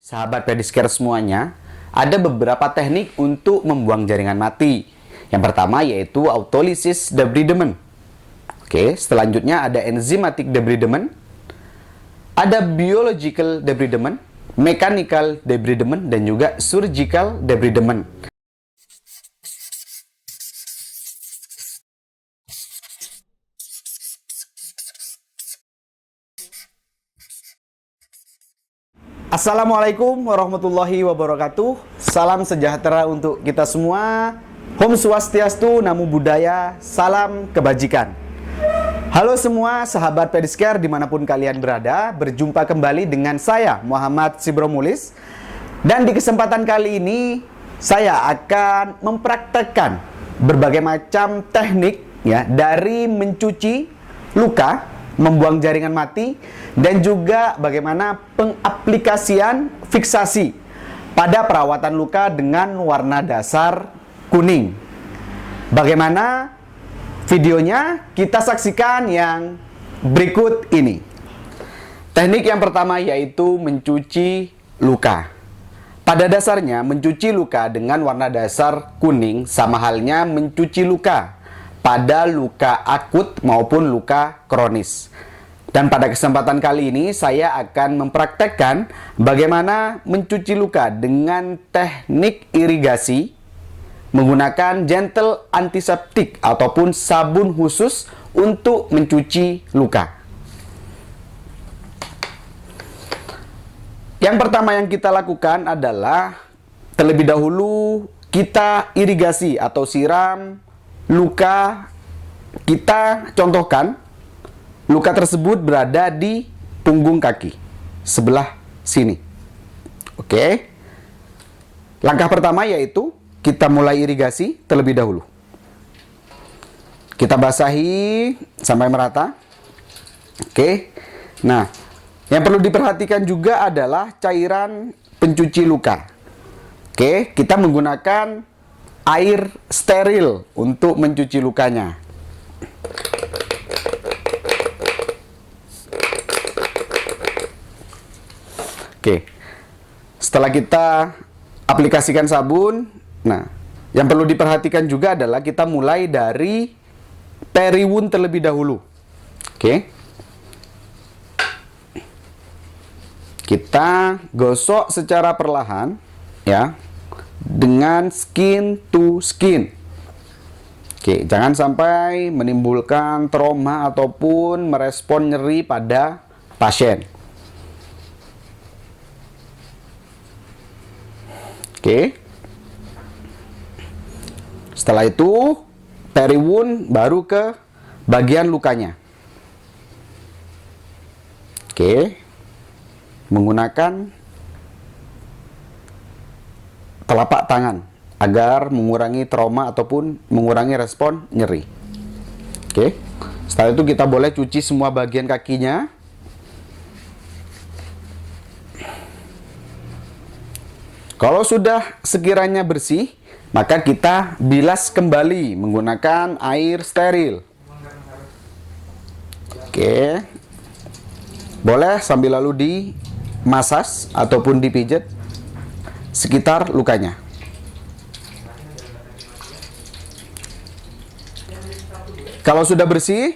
Sahabat pedicure semuanya, ada beberapa teknik untuk membuang jaringan mati. Yang pertama yaitu autolysis debridement. Oke, selanjutnya ada enzymatic debridement, ada biological debridement, mechanical debridement, dan juga surgical debridement. Assalamualaikum warahmatullahi wabarakatuh. Salam sejahtera untuk kita semua. Om Swastiastu, Namo Buddhaya, salam kebajikan. Halo semua sahabat pedicure dimanapun kalian berada. Berjumpa kembali dengan saya Muhammad Sibromulis. Dan di kesempatan kali ini saya akan mempraktekkan berbagai macam teknik ya, dari mencuci luka, membuang jaringan mati, dan juga bagaimana pengaplikasian fiksasi pada perawatan luka dengan warna dasar kuning. Bagaimana videonya? Kita saksikan yang berikut ini. Teknik yang pertama yaitu mencuci luka. Pada dasarnya mencuci luka dengan warna dasar kuning sama halnya mencuci luka pada luka akut maupun luka kronis. Dan pada kesempatan kali ini saya akan mempraktekkan bagaimana mencuci luka dengan teknik irigasi menggunakan gentle antiseptik ataupun sabun khusus untuk mencuci luka. Yang pertama yang kita lakukan adalah terlebih dahulu kita irigasi atau siram luka. Kita contohkan luka tersebut berada di punggung kaki sebelah sini. Oke. Langkah pertama yaitu kita mulai irigasi terlebih dahulu. Kita basahi sampai merata. Oke. Nah, yang perlu diperhatikan juga adalah cairan pencuci luka. Oke, kita menggunakan air steril untuk mencuci lukanya. Oke, setelah kita aplikasikan sabun, nah, yang perlu diperhatikan juga adalah kita mulai dari peri-wound terlebih dahulu. Oke, kita gosok secara perlahan, ya, dengan skin to skin. Oke, jangan sampai menimbulkan trauma ataupun merespon nyeri pada pasien. Oke. Setelah itu, peri-wound baru ke bagian lukanya. Oke. Menggunakan telapak tangan agar mengurangi trauma ataupun mengurangi respon nyeri. Oke. Setelah itu kita boleh cuci semua bagian kakinya. Kalau sudah sekiranya bersih, maka kita bilas kembali menggunakan air steril. Oke. Boleh sambil lalu dimasas ataupun dipijat sekitar lukanya. Kalau sudah bersih,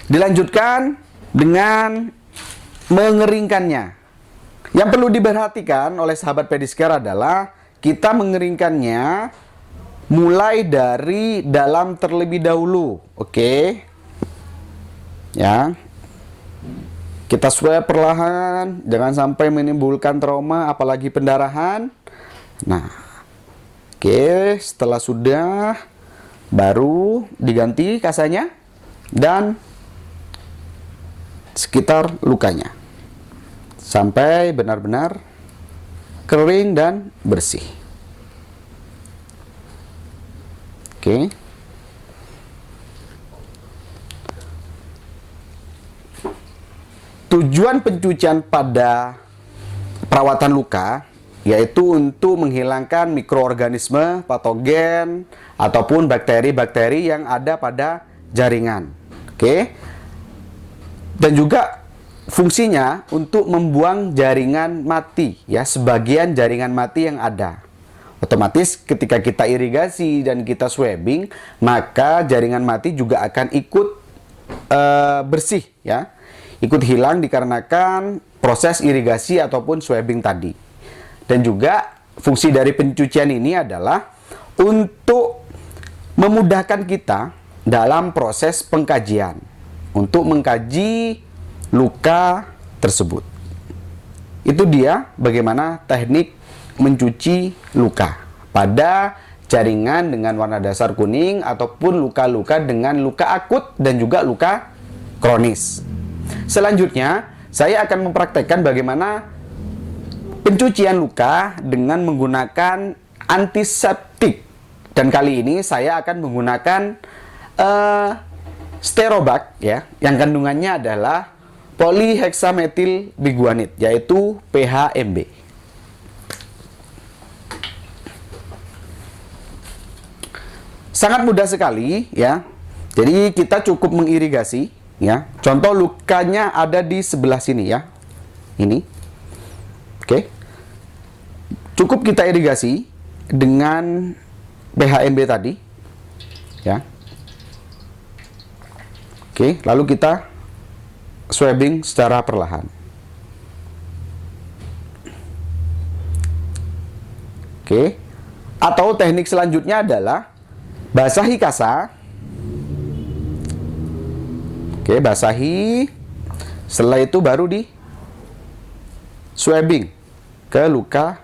dilanjutkan dengan mengeringkannya. Yang perlu diperhatikan oleh sahabat pedicure adalah kita mengeringkannya mulai dari dalam terlebih dahulu. Oke. Ya. Kita swab perlahan, jangan sampai menimbulkan trauma apalagi pendarahan. Nah. Oke, setelah sudah baru diganti kasanya dan sekitar lukanya sampai benar-benar kering dan bersih. Oke. Tujuan pencucian pada perawatan luka yaitu untuk menghilangkan mikroorganisme, patogen, ataupun bakteri-bakteri yang ada pada jaringan. Oke. Dan juga fungsinya untuk membuang jaringan mati, ya, sebagian jaringan mati yang ada. Otomatis ketika kita irigasi dan kita swabbing, maka jaringan mati juga akan ikut bersih, ya, ikut hilang dikarenakan proses irigasi ataupun swabbing tadi. Dan juga fungsi dari pencucian ini adalah untuk memudahkan kita dalam proses pengkajian, untuk mengkaji luka tersebut. Itu dia bagaimana teknik mencuci luka pada jaringan dengan warna dasar kuning ataupun luka-luka dengan luka akut dan juga luka kronis. Selanjutnya, saya akan mempraktekkan bagaimana pencucian luka dengan menggunakan antiseptik. Dan kali ini saya akan menggunakan Sterobak, ya, yang kandungannya adalah poliheksametil biguanid, yaitu PHMB. Sangat mudah sekali, ya. Jadi kita cukup mengirigasi, ya. Contoh lukanya ada di sebelah sini, ya. Ini. Oke. Cukup kita irigasi dengan PHMB tadi, ya. Oke, lalu kita swabbing secara perlahan. Oke. Atau teknik selanjutnya adalah basahi kasa. Oke, basahi. Setelah itu baru di swabbing ke luka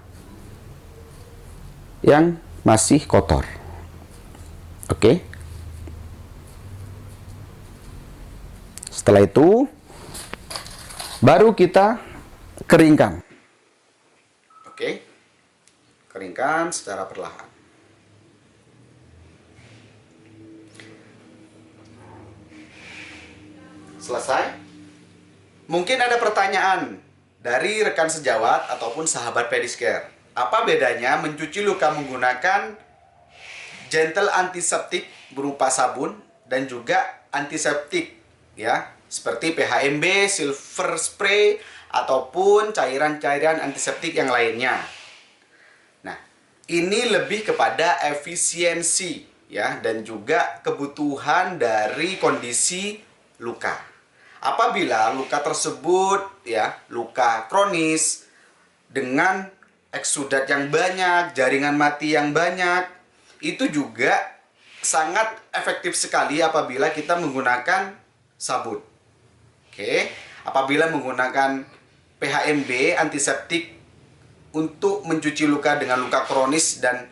yang masih kotor. Oke. Setelah itu baru kita keringkan. Oke. Keringkan secara perlahan. Selesai. Mungkin ada pertanyaan dari rekan sejawat ataupun sahabat pedicure. Apa bedanya mencuci luka menggunakan gentle antiseptik berupa sabun dan juga antiseptik, ya, seperti PHMB, silver spray, ataupun cairan-cairan antiseptik yang lainnya. Nah, ini lebih kepada efisiensi, ya, dan juga kebutuhan dari kondisi luka. Apabila luka tersebut, ya, luka kronis dengan eksudat yang banyak, jaringan mati yang banyak, itu juga sangat efektif sekali apabila kita menggunakan sabun. Oke, apabila menggunakan PHMB antiseptik untuk mencuci luka dengan luka kronis dan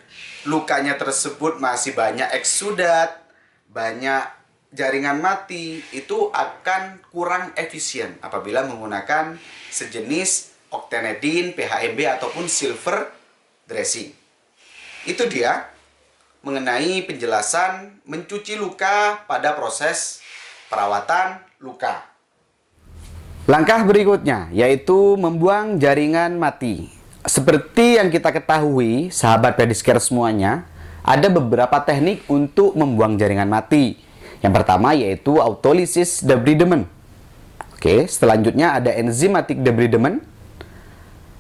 lukanya tersebut masih banyak eksudat, banyak jaringan mati, itu akan kurang efisien apabila menggunakan sejenis octenedin, PHMB ataupun silver dressing. Itu dia mengenai penjelasan mencuci luka pada proses perawatan luka. Langkah berikutnya yaitu membuang jaringan mati. Seperti yang kita ketahui, sahabat pedicure semuanya, ada beberapa teknik untuk membuang jaringan mati. Yang pertama yaitu autolysis debridement. Oke, selanjutnya ada enzymatic debridement,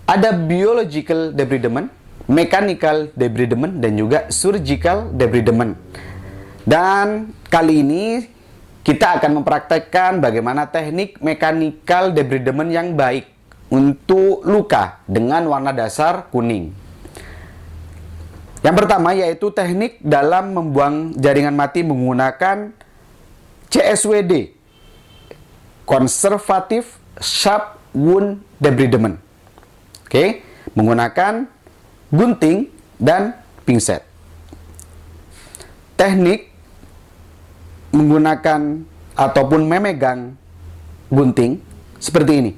ada biological debridement, mechanical debridement, dan juga surgical debridement. Dan kali ini kita akan mempraktekkan bagaimana teknik mechanical debridement yang baik untuk luka dengan warna dasar kuning. Yang pertama yaitu teknik dalam membuang jaringan mati menggunakan CSWD, Conservative Sharp Wound Debridement. Oke, menggunakan gunting dan pinset. Teknik menggunakan ataupun memegang gunting seperti ini.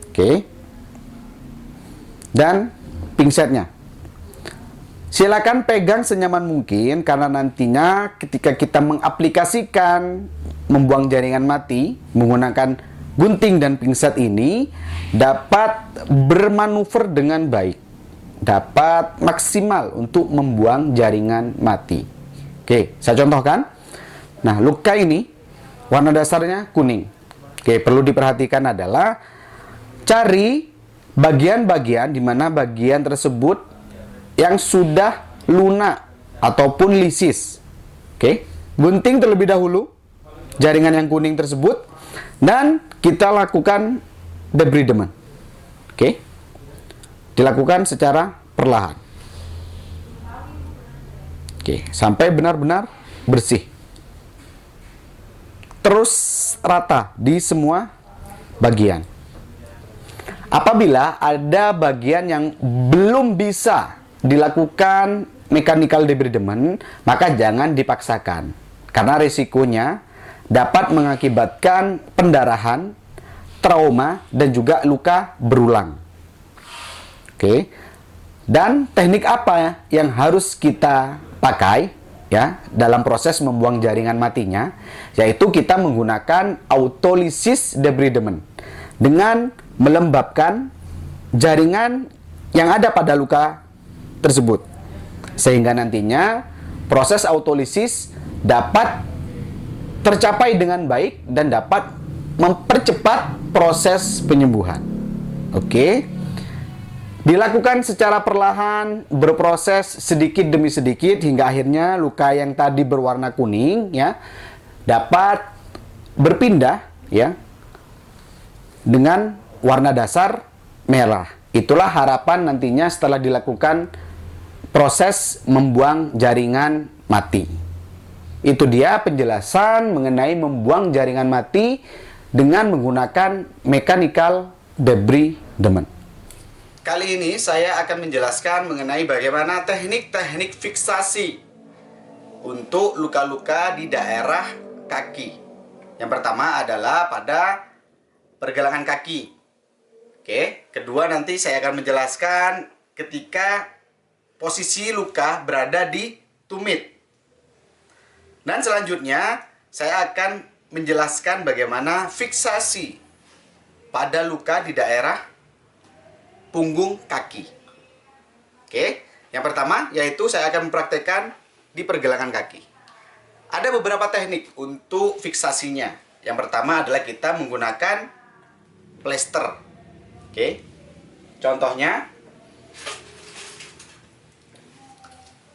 Oke. Dan pinsetnya. Silakan pegang senyaman mungkin karena nantinya ketika kita mengaplikasikan membuang jaringan mati menggunakan gunting dan pinset ini dapat bermanuver dengan baik. Dapat maksimal untuk membuang jaringan mati. Oke, saya contohkan. Nah, luka ini warna dasarnya kuning. Oke, perlu diperhatikan adalah cari bagian-bagian di mana bagian tersebut yang sudah lunak ataupun lisis. Oke, gunting terlebih dahulu jaringan yang kuning tersebut dan kita lakukan debridement. Oke, dilakukan secara perlahan. Oke, sampai benar-benar bersih. Terus rata di semua bagian. Apabila ada bagian yang belum bisa dilakukan mechanical debridement, maka jangan dipaksakan. Karena risikonya dapat mengakibatkan pendarahan, trauma, dan juga luka berulang. Oke. Dan teknik apa yang harus kita pakai ya dalam proses membuang jaringan matinya, yaitu kita menggunakan autolysis debridement dengan melembabkan jaringan yang ada pada luka tersebut, sehingga nantinya proses autolisis dapat tercapai dengan baik dan dapat mempercepat proses penyembuhan. Oke. Dilakukan secara perlahan, berproses sedikit demi sedikit hingga akhirnya luka yang tadi berwarna kuning ya dapat berpindah ya dengan warna dasar merah. Itulah harapan nantinya setelah dilakukan proses membuang jaringan mati. Itu dia penjelasan mengenai membuang jaringan mati dengan menggunakan mechanical debridement. Kali ini saya akan menjelaskan mengenai bagaimana teknik-teknik fiksasi untuk luka-luka di daerah kaki. Yang pertama adalah pada pergelangan kaki. Oke, kedua nanti saya akan menjelaskan ketika posisi luka berada di tumit. Dan selanjutnya saya akan menjelaskan bagaimana fiksasi pada luka di daerah punggung kaki. Oke, yang pertama yaitu saya akan mempraktekkan di pergelangan kaki. Ada beberapa teknik untuk fiksasinya. Yang pertama adalah kita menggunakan plester. Oke, contohnya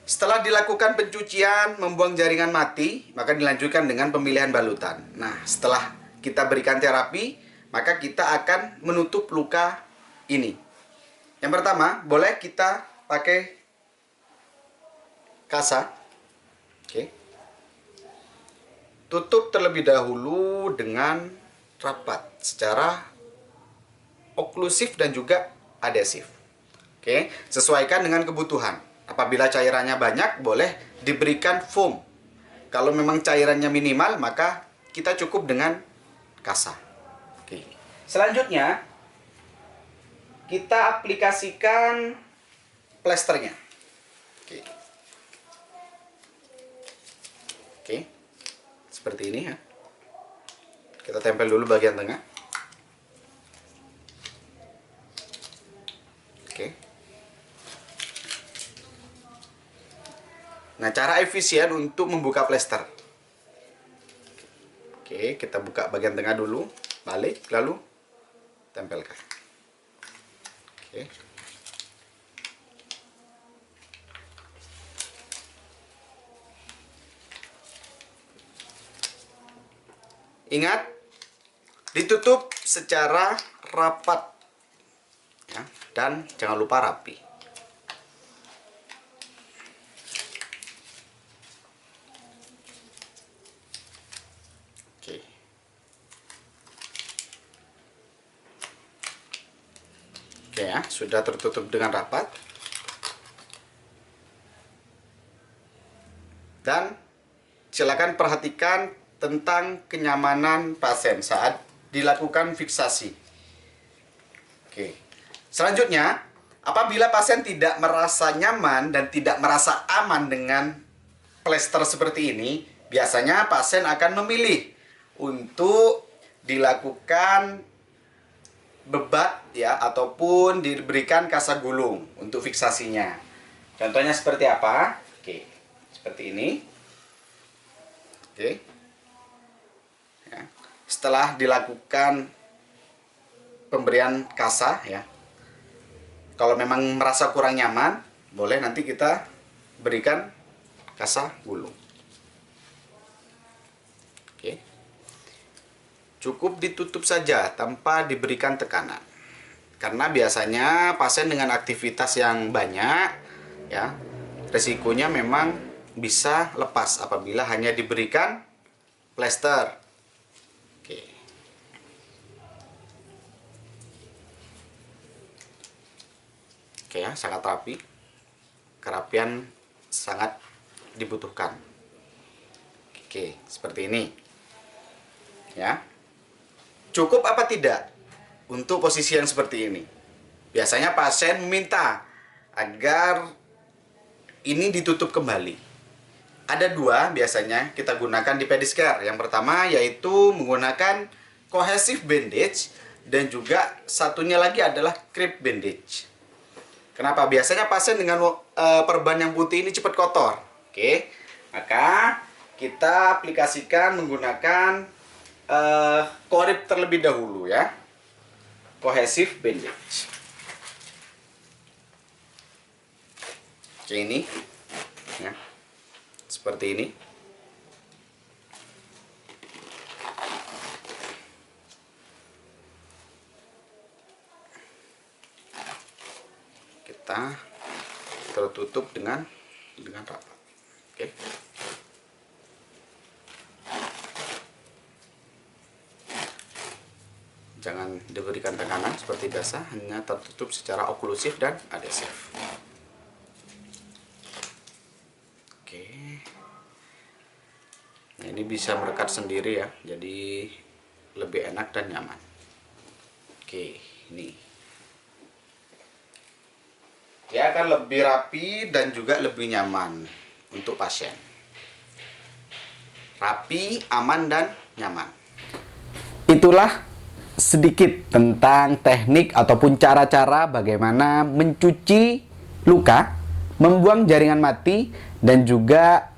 setelah dilakukan pencucian membuang jaringan mati, maka dilanjutkan dengan pemilihan balutan. Nah, setelah kita berikan terapi, maka kita akan menutup luka ini. Yang pertama, boleh kita pakai kasa. Oke. Tutup terlebih dahulu dengan rapat secara oklusif dan juga adhesif. Oke, sesuaikan dengan kebutuhan. Apabila cairannya banyak, boleh diberikan foam. Kalau memang cairannya minimal, maka kita cukup dengan kasa. Oke. Selanjutnya, kita aplikasikan plesternya. Oke. Oke. Seperti ini ya. Kita tempel dulu bagian tengah. Oke. Nah, cara efisien untuk membuka plester. Oke, kita buka bagian tengah dulu, balik, lalu tempelkan. Oke. Ingat, ditutup secara rapat ya, dan jangan lupa rapi. Oke. Oke ya, sudah tertutup dengan rapat. Dan silakan perhatikan tentang kenyamanan pasien saat dilakukan fiksasi. Oke. Selanjutnya, apabila pasien tidak merasa nyaman dan tidak merasa aman dengan plester seperti ini, biasanya pasien akan memilih untuk dilakukan bebat ya ataupun diberikan kasa gulung untuk fiksasinya. Contohnya seperti apa? Oke, seperti ini. Oke. Ya. setelah dilakukan pemberian kasa ya. Kalau memang merasa kurang nyaman, boleh nanti kita berikan kasa gulung. Oke. Cukup ditutup saja tanpa diberikan tekanan. Karena biasanya pasien dengan aktivitas yang banyak ya, resikonya memang bisa lepas apabila hanya diberikan plester. Oke. Oke ya, sangat rapi. Kerapian sangat dibutuhkan. Oke, seperti ini. Ya. Cukup apa tidak untuk posisi yang seperti ini? Biasanya pasien meminta agar ini ditutup kembali. Ada dua biasanya kita gunakan di pedicure. Yang pertama yaitu menggunakan cohesive bandage dan juga satunya lagi adalah crepe bandage. Kenapa? Biasanya pasien dengan perban yang putih ini cepat kotor. Oke, maka kita aplikasikan menggunakan korip terlebih dahulu ya. Cohesive bandage. Oke, ini ya. Seperti ini. Kita tertutup dengan rapat. Oke. Jangan diberikan tekanan seperti biasa, hanya tertutup secara oklusif dan adhesif. Oke. Nah, ini bisa merekat sendiri ya, jadi lebih enak dan nyaman. Oke, ini. Dia akan lebih rapi dan juga lebih nyaman untuk pasien. Rapi, aman, dan nyaman. Itulah sedikit tentang teknik ataupun cara-cara bagaimana mencuci luka, membuang jaringan mati, dan juga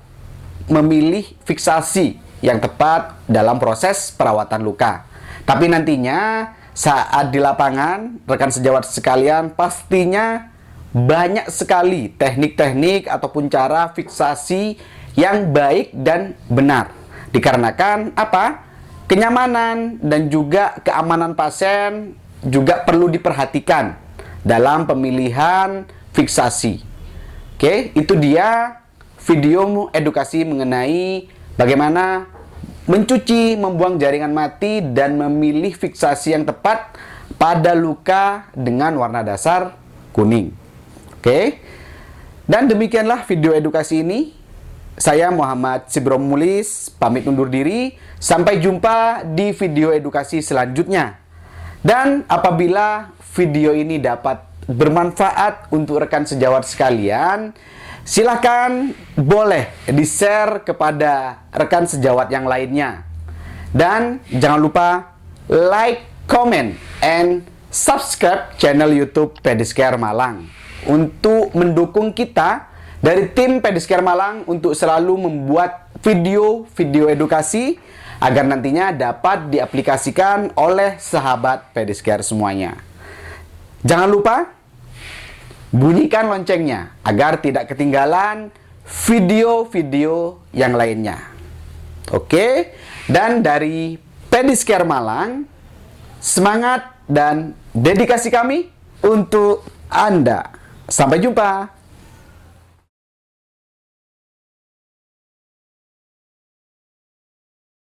memilih fiksasi yang tepat dalam proses perawatan luka. Tapi nantinya saat di lapangan, rekan sejawat sekalian, pastinya banyak sekali teknik-teknik ataupun cara fiksasi yang baik dan benar. Dikarenakan apa? Kenyamanan dan juga keamanan pasien juga perlu diperhatikan dalam pemilihan fiksasi. Oke, itu dia video edukasi mengenai bagaimana mencuci, membuang jaringan mati, dan memilih fiksasi yang tepat pada luka dengan warna dasar kuning. Oke, dan demikianlah video edukasi ini. Saya Muhammad Sibrom Mulis, pamit undur diri. Sampai jumpa di video edukasi selanjutnya. Dan apabila video ini dapat bermanfaat untuk rekan sejawat sekalian, silakan boleh di-share kepada rekan sejawat yang lainnya. Dan jangan lupa like, comment, and subscribe channel YouTube Pedicure Malang untuk mendukung kita dari tim Pedicure Malang untuk selalu membuat video-video edukasi agar nantinya dapat diaplikasikan oleh sahabat pedicure semuanya. Jangan lupa bunyikan loncengnya agar tidak ketinggalan video-video yang lainnya. Oke, dan dari Pedicure Malang, semangat dan dedikasi kami untuk Anda. Sampai jumpa.